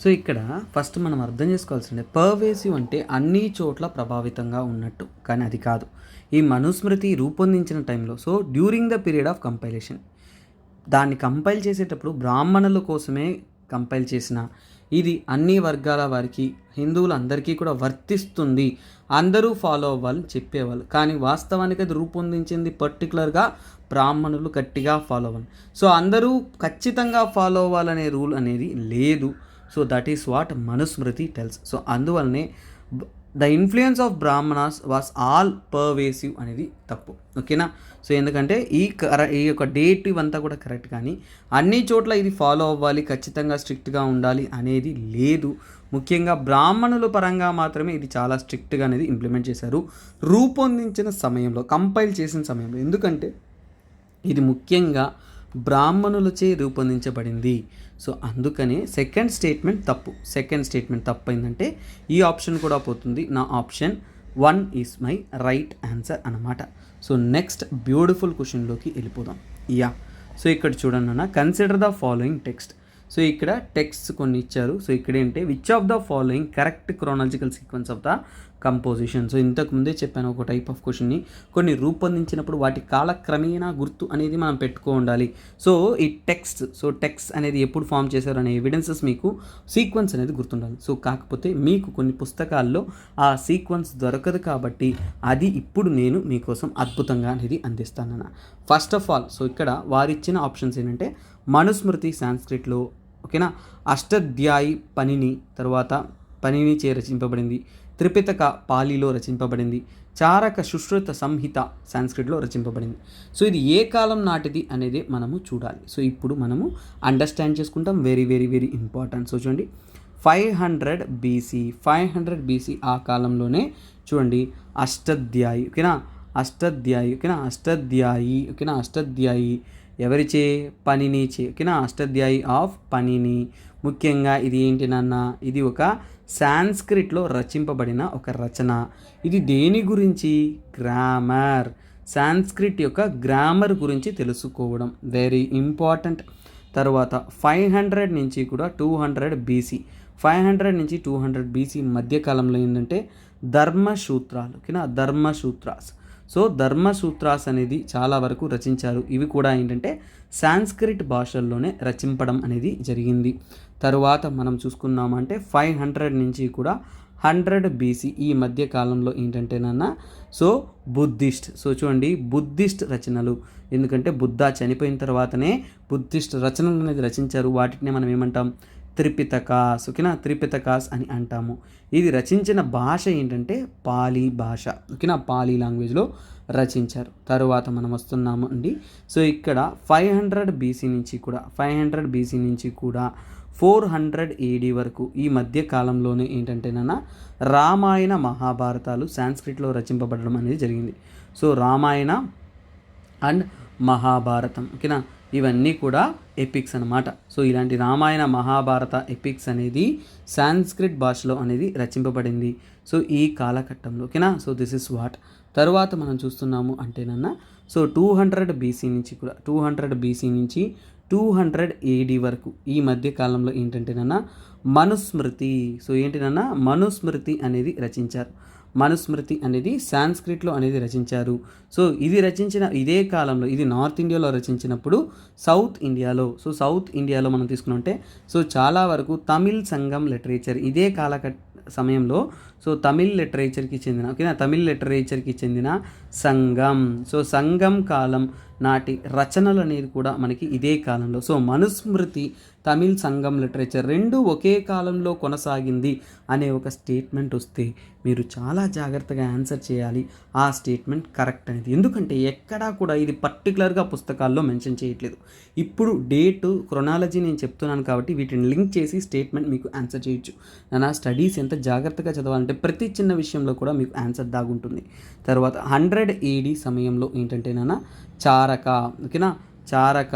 సో ఇక్కడ ఫస్ట్ మనం అర్థం చేసుకోవాల్సిందే, పర్వేసివ్ అంటే అన్ని చోట్ల ప్రభావితంగా ఉన్నట్టు, కానీ అది కాదు. ఈ మనుస్మృతి రూపొందించిన టైంలో so during the period of compilation, దాన్ని కంపైల్ చేసేటప్పుడు బ్రాహ్మణుల కోసమే కంపైల్ చేసిన, ఇది అన్ని వర్గాల వారికి, హిందువులందరికీ కూడా వర్తిస్తుంది, అందరూ ఫాలో అవ్వాలని చెప్పేవాళ్ళు. కానీ వాస్తవానికి అది రూపొందించింది పర్టికులర్గా బ్రాహ్మణులు గట్టిగా ఫాలో అవ్వాలి. సో అందరూ ఖచ్చితంగా ఫాలో అవ్వాలనే రూల్ అనేది లేదు. So that is what Manusmriti tells. So అందువల్లనే the influence of Brahmanas was all pervasive అనేది తప్పు. ఓకేనా. సో ఎందుకంటే ఈ యొక్క డేట్ ఇవంతా కూడా కరెక్ట్, కానీ అన్ని చోట్ల ఇది ఫాలో అవ్వాలి, ఖచ్చితంగా స్ట్రిక్ట్గా ఉండాలి అనేది లేదు. ముఖ్యంగా బ్రాహ్మణుల పరంగా మాత్రమే ఇది చాలా స్ట్రిక్ట్గా అనేది ఇంప్లిమెంట్ చేశారు రూపొందించిన సమయంలో, కంపైల్ చేసిన సమయంలో. ఎందుకంటే ఇది ముఖ్యంగా బ్రాహ్మణులచే రూపొందించబడింది. సో అందుకనే సెకండ్ స్టేట్మెంట్ తప్పైందంటే ఈ ఆప్షన్ కూడా పోతుంది. నా option 1 is my right answer అన్నమాట. సో నెక్స్ట్ బ్యూటిఫుల్ క్వశ్చన్లోకి వెళ్ళిపోదాం. సో ఇక్కడ చూడండి అన్న, consider the following text. So ఇక్కడ టెక్స్ట్ కొన్ని ఇచ్చారు. సో ఇక్కడ ఏంటంటే which of the following correct chronological sequence of the composition. So ఇంతకు ముందే చెప్పాను, ఒక టైప్ ఆఫ్ క్వశ్చన్ని కొన్ని రూపొందించినప్పుడు వాటి కాలక్రమేణా గుర్తు అనేది మనం పెట్టుకో ఉండాలి. సో ఈ టెక్స్ట్ అనేది ఎప్పుడు ఫామ్ చేశారు అనే ఎవిడెన్సెస్ మీకు సీక్వెన్స్ అనేది గుర్తుండాలి. సో కాకపోతే మీకు కొన్ని పుస్తకాల్లో ఆ సీక్వెన్స్ దొరకదు కాబట్టి అది ఇప్పుడు నేను మీకోసం అద్భుతంగా అనేది అందిస్తాను. ఫస్ట్ ఆఫ్ ఆల్, సో ఇక్కడ వారిచ్చిన ఆప్షన్స్ ఏంటంటే మనుస్మృతి సాంస్క్రిట్లో, ఓకేనా, అష్టాధ్యాయి తర్వాత పనినిచే రచింపబడింది, త్రిపిటక పాలీలో రచింపబడింది, చారక సుశ్రుత సంహిత సాంస్క్రిట్లో రచింపబడింది. సో ఇది ఏ కాలం నాటిది అనేది మనము చూడాలి. సో ఇప్పుడు మనము అండర్స్టాండ్ చేసుకుంటాం, very very very important. So చూడండి 500 BC ఆ కాలంలోనే చూడండి అష్టాధ్యాయి, ఓకేనా, అష్టాధ్యాయి ఎవరిచే, పనినిచే, ఓకేనా, అష్టాధ్యాయి ఆఫ్ పనిని. ముఖ్యంగా ఇది ఏంటి నాన్న, ఇది ఒక సాంస్క్రిట్లో రచింపబడిన ఒక రచన. ఇది దేని గురించి, గ్రామర్, సాంస్క్రిట్ యొక్క గ్రామర్ గురించి తెలుసుకోవడం వెరీ ఇంపార్టెంట్. తర్వాత 500 నుంచి కూడా 200 BC, 500 నుంచి 200 BC మధ్యకాలంలో ఏంటంటే ధర్మసూత్రాలు, ఓకేనా, ధర్మసూత్రాస్ అనేది చాలా వరకు రచించారు. ఇవి కూడా ఏంటంటే సాంస్క్రిట్ భాషల్లోనే రచింపడం అనేది జరిగింది. తరువాత మనం చూసుకున్నామంటే 500 నుంచి కూడా 100 BC ఈ మధ్య కాలంలో ఏంటంటేనన్నా బుద్ధిస్ట్. సో చూడండి బుద్ధిస్ట్ రచనలు, ఎందుకంటే బుద్ధ చనిపోయిన తర్వాతనే బుద్ధిస్ట్ రచనలు అనేది రచించారు. వాటిని మనం ఏమంటాం, త్రిపిటకాస్, ఓకేనా, త్రిపిటకాస్ అని అంటాము. ఇది రచించిన భాష ఏంటంటే పాలీ భాష, ఓకేనా, పాలీ లాంగ్వేజ్లో రచించారు. తరువాత మనం వస్తున్నాము అండి. సో ఇక్కడ 500 BC నుంచి కూడా 400 AD వరకు ఈ మధ్య కాలంలోనే ఏంటంటేనన్నా రామాయణ మహాభారతాలు సాంస్క్రిట్లో రచింపబడడం అనేది జరిగింది. సో రామాయణ అండ్ మహాభారతం, ఓకేనా, ఇవన్నీ కూడా ఎపిక్స్ అనమాట. సో ఇలాంటి రామాయణ మహాభారత ఎపిక్స్ అనేది సాంస్క్రిట్ భాషలో అనేది రచింపబడింది. సో ఈ కాలఘట్టంలో, ఓకేనా. So this is what. తరువాత మనం చూస్తున్నాము అంటేనన్నా 200 BC నుంచి 200 AD వరకు ఈ మధ్య కాలంలో ఏంటంటేనన్నా మనుస్మృతి. సో ఏంటినన్నా మనుస్మృతి అనేది రచించారు. మనుస్మృతి అనేది సాంస్క్రిట్లో అనేది రచించారు. సో ఇది రచించిన ఇదే కాలంలో, ఇది నార్త్ ఇండియాలో రచించినప్పుడు సౌత్ ఇండియాలో మనం తీసుకున్నట్టే చాలా వరకు తమిళ్ సంఘం లిటరేచర్ ఇదే సమయంలో తమిళ్ లిటరేచర్కి చెందిన సంఘం, సంఘం కాలం నాటి రచనలు అనేది కూడా మనకి ఇదే కాలంలో. మనుస్మృతి, తమిళ్ సంఘం లిటరేచర్ రెండు ఒకే కాలంలో కొనసాగింది అనే ఒక స్టేట్మెంట్ వస్తే మీరు చాలా జాగ్రత్తగా ఆన్సర్ చేయాలి. ఆ స్టేట్మెంట్ కరెక్ట్ అనేది, ఎందుకంటే ఎక్కడా కూడా ఇది పర్టికులర్గా పుస్తకాల్లో మెన్షన్ చేయట్లేదు. ఇప్పుడు డేటు, క్రొనాలజీ నేను చెప్తున్నాను కాబట్టి వీటిని లింక్ చేసి స్టేట్మెంట్ మీకు ఆన్సర్ చేయొచ్చు. నా స్టడీస్ ఎంత జాగ్రత్తగా చదవాలంటే ప్రతి చిన్న విషయంలో కూడా మీకు ఆన్సర్ దాగుంటుంది. తర్వాత 100 AD సమయంలో ఏంటంటేనా చారక, ఓకేనా, చారక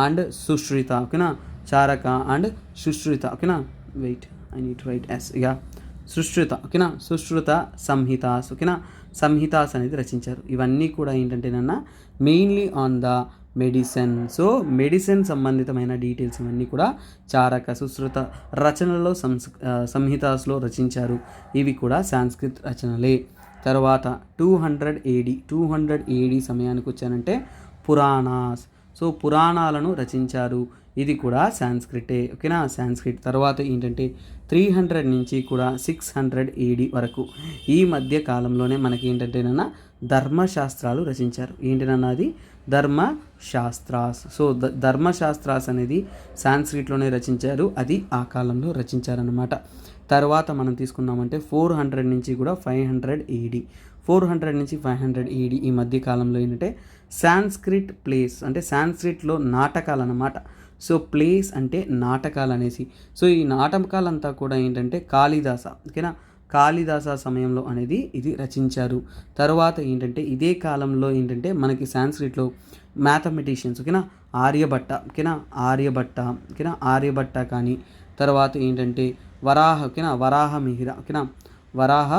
అండ్ సుశ్రుత, ఓకేనా, చారక అండ్ సుశ్రుత, ఓకేనా, wait I need to write S, ఇక సుశ్రుత, ఓకేనా, సుశ్రుత సంహితాస్, ఓకేనా, సంహితాస్ అనేది రచించారు. ఇవన్నీ కూడా ఏంటంటేనన్నా mainly on the medicine. Medicine సంబంధితమైన డీటెయిల్స్ ఇవన్నీ కూడా చారక, సుశ్రుత రచనలో సంహితాస్లో రచించారు. ఇవి కూడా సాంస్క్రిట్ రచనలే. తర్వాత 200 AD సమయానికి వచ్చానంటే పురాణాస్. పురాణాలను రచించారు. ఇది కూడా సాంస్క్రిటే, ఓకేనా, సాంస్క్రిట్. తర్వాత ఏంటంటే 300 నుంచి కూడా 600 AD వరకు ఈ మధ్య కాలంలోనే మనకి ఏంటంటేనన్నా ధర్మశాస్త్రాలు రచించారు. ఏంటనన్నా అది ధర్మశాస్త్రాస్. ధర్మశాస్త్రాస్ అనేది సాంస్క్రిట్లోనే రచించారు. అది ఆ కాలంలో రచించారనమాట. తర్వాత మనం తీసుకున్నామంటే 400 నుంచి కూడా 500 ఈడీ, 400 నుంచి 500 ఈడీ ఈ మధ్య కాలంలో ఏంటంటే సాంస్క్రిట్ ప్లేస్, అంటే సాంస్క్రిట్లో నాటకాలు అన్నమాట. సో ప్లేస్ అంటే నాటకాలు అనేసి. సో ఈ నాటకాలంతా కూడా ఏంటంటే కాళిదాస, ఓకేనా, కాళిదాస సమయంలో అనేది ఇది రచించారు. తర్వాత ఏంటంటే ఇదే కాలంలో ఏంటంటే మనకి సాంస్క్రిట్లో మ్యాథమెటిషియన్స్, ఓకేనా, ఆర్యభట్ట, ఓకేనా, ఆర్యభట్ట, ఓకేనా, ఆర్యభట్ట కానీ తర్వాత ఏంటంటే వరాహ, ఓకేనా, వరాహ మిహిర, ఓకేనా, వరాహ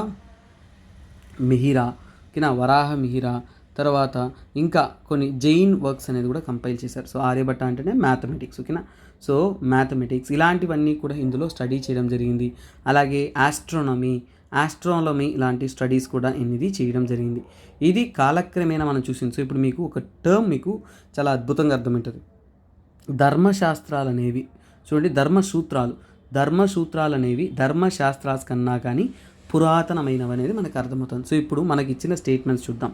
మిహిరా, ఓకేనా, వరాహ మిహిరా. తర్వాత ఇంకా కొన్ని జైన్ వర్క్స్ అనేది కూడా కంపైల్ చేశారు. సో ఆర్యభట్ట అంటేనే మ్యాథమెటిక్స్, ఓకేనా. సో మ్యాథమెటిక్స్ ఇలాంటివన్నీ కూడా ఇందులో స్టడీ చేయడం జరిగింది. అలాగే ఆస్ట్రానమీ ఇలాంటి స్టడీస్ కూడా ఇది చేయడం జరిగింది. ఇది కాలక్రమేణా మనం చూసింది. సో ఇప్పుడు మీకు ఒక టర్మ్ మీకు చాలా అద్భుతంగా అర్థమవుతుంది. ధర్మశాస్త్రాలు అనేవి చూడండి, ధర్మసూత్రాలు అనేవి ధర్మశాస్త్రాస్ కన్నా కానీ పురాతనమైనవి అనేది మనకు అర్థమవుతుంది. సో ఇప్పుడు మనకి ఇచ్చిన స్టేట్మెంట్స్ చూద్దాం.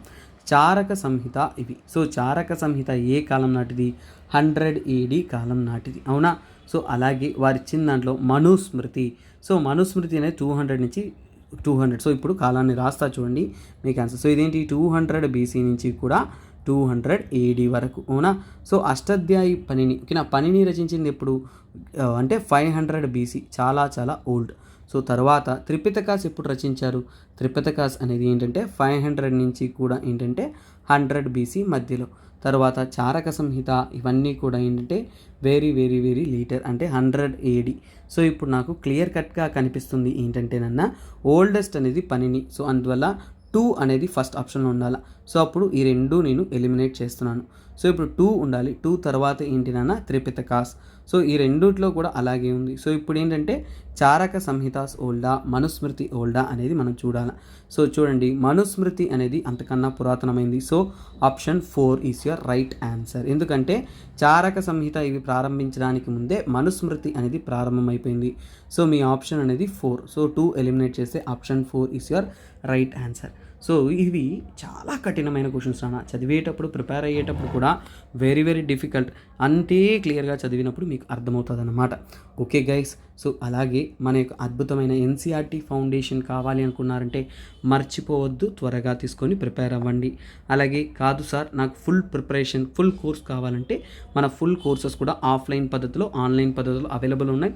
చారక సంహిత ఇవి. సో చారక సంహిత ఏ కాలం నాటిది? 100 AD కాలం నాటిది, అవునా. సో అలాగే వారి ఇచ్చిన దాంట్లో మనుస్మృతి. సో మనుస్మృతి అనేది 200 నుంచి 200. సో ఇప్పుడు కాలాన్ని రాస్తా చూడండి మీకు ఆన్సర్. సో ఇదేంటి 200 BC నుంచి కూడా 200 AD వరకు, అవునా. సో అష్టాధ్యాయి పనిని, ఓకేనా, పనిని రచించింది ఎప్పుడు అంటే 500 BC, చాలా చాలా ఓల్డ్. సో తర్వాత త్రిపిటకాస్ ఎప్పుడు రచించారు? త్రిపిటకాస్ అనేది ఏంటంటే 500 నుంచి కూడా ఏంటంటే 100 BC మధ్యలో. తర్వాత చారక సంహిత ఇవన్నీ కూడా ఏంటంటే వెరీ వెరీ వెరీ లీటర్ అంటే 100 AD. సో ఇప్పుడు నాకు క్లియర్ కట్గా కనిపిస్తుంది ఏంటంటే ఓల్డెస్ట్ అనేది పనిని. సో అందువల్ల 2 అనేది ఫస్ట్ ఆప్షన్లో ఉండాలి. సో అప్పుడు ఈ రెండు నేను ఎలిమినేట్ చేస్తున్నాను. సో ఇప్పుడు 2 ఉండాలి. 2 తర్వాత ఏంటి త్రిపిటకాస్. సో ఈ రెండిట్లో కూడా అలాగే ఉంది. సో ఇప్పుడు ఏంటంటే చారక సంహితాస్ ఓల్డా, మనుస్మృతి ఓల్డా అనేది మనం చూడాలి. సో చూడండి, మనుస్మృతి అనేది అంతకన్నా పురాతనమైంది. So option 4 is your right answer. ఎందుకంటే చారక సంహిత ఇవి ప్రారంభించడానికి ముందే మనుస్మృతి అనేది ప్రారంభమైపోయింది. సో మీ ఆప్షన్ అనేది 4. సో 2 ఎలిమినేట్ చేస్తే option 4 is your right answer. So ఇవి చాలా కఠినమైన క్వశ్చన్స్ చదివేటప్పుడు, ప్రిపేర్ అయ్యేటప్పుడు కూడా వెరీ వెరీ డిఫికల్ట్. అంతే క్లియర్గా చదివినప్పుడు మీకు అర్థమవుతుంది అన్నమాట. ఓకే గైస్, సో అలాగే మన యొక్క అద్భుతమైన NCERT ఫౌండేషన్ కావాలి అనుకున్నారంటే మర్చిపోవద్దు, త్వరగా తీసుకొని ప్రిపేర్ అవ్వండి. అలాగే కాదు సార్ నాకు ఫుల్ ప్రిపరేషన్, ఫుల్ కోర్స్ కావాలంటే మన ఫుల్ కోర్సెస్ కూడా ఆఫ్లైన్ పద్ధతిలో, ఆన్లైన్ పద్ధతిలో అవైలబుల్ ఉన్నాయి.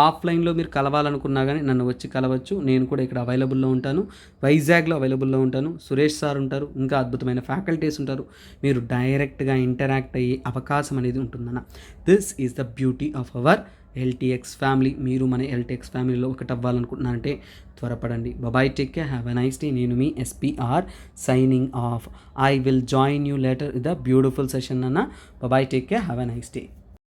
ఆఫ్లైన్లో మీరు కలవాలనుకున్నా కానీ నన్ను వచ్చి కలవచ్చు. నేను కూడా ఇక్కడ అవైలబుల్లో ఉంటాను, వైజాగ్లో అవైలబుల్లో ఉంటాను. సురేష్ సార్ ఉంటారు, ఇంకా అద్భుతమైన ఫ్యాకల్టీస్ ఉంటారు. మీరు డైరెక్ట్గా ఇంటరాక్ట్ అయ్యే అవకాశం అనేది ఉంటుందన్న. This is the beauty of our LTX family. మీరు మన LTX ఫ్యామిలీలో ఒకటి అవ్వాలనుకుంటున్నారంటే త్వరపడండి. Bye, take care, have a nice day. నేను మీ SPR signing off. I will join you later the beautiful session అన్న. Bye, take care, have a nice day.